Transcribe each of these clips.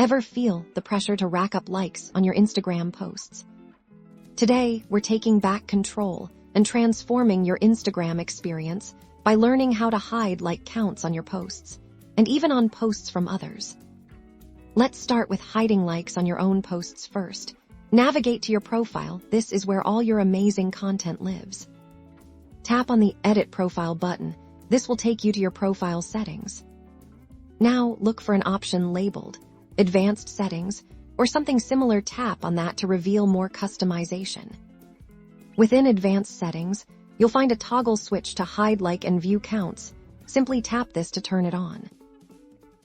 Ever feel the pressure to rack up likes on your Instagram posts? Today, we're taking back control and transforming your Instagram experience by learning how to hide like counts on your posts, and even on posts from others. Let's start with hiding likes on your own posts first. Navigate to your profile. This is where all your amazing content lives. Tap on the Edit Profile button. This will take you to your profile settings. Now, look for an option labeled Advanced Settings, or something similar. Tap on that to reveal more customization. Within Advanced Settings, you'll find a toggle switch to hide like and view counts. Simply tap this to turn it on.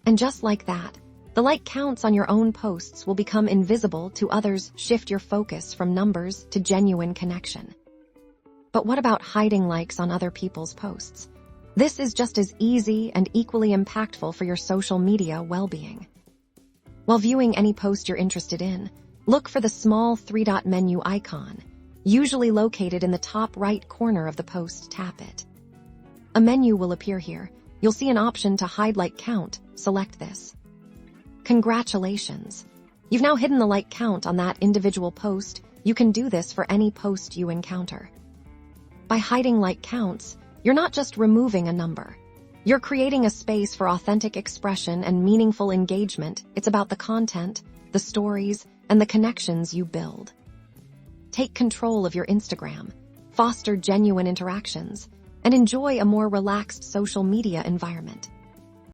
And just like that, the like counts on your own posts will become invisible to others. Shift your focus from numbers to genuine connection. But what about hiding likes on other people's posts? This is just as easy and equally impactful for your social media well-being. While viewing any post you're interested in, look for the small three-dot menu icon, usually located in the top right corner of the post. Tap it. A menu will appear here. You'll see an option to hide like count. Select this. Congratulations! You've now hidden the like count on that individual post. You can do this for any post you encounter. By hiding like counts, you're not just removing a number. You're creating a space for authentic expression and meaningful engagement. It's about the content, the stories, and the connections you build. Take control of your Instagram, foster genuine interactions, and enjoy a more relaxed social media environment.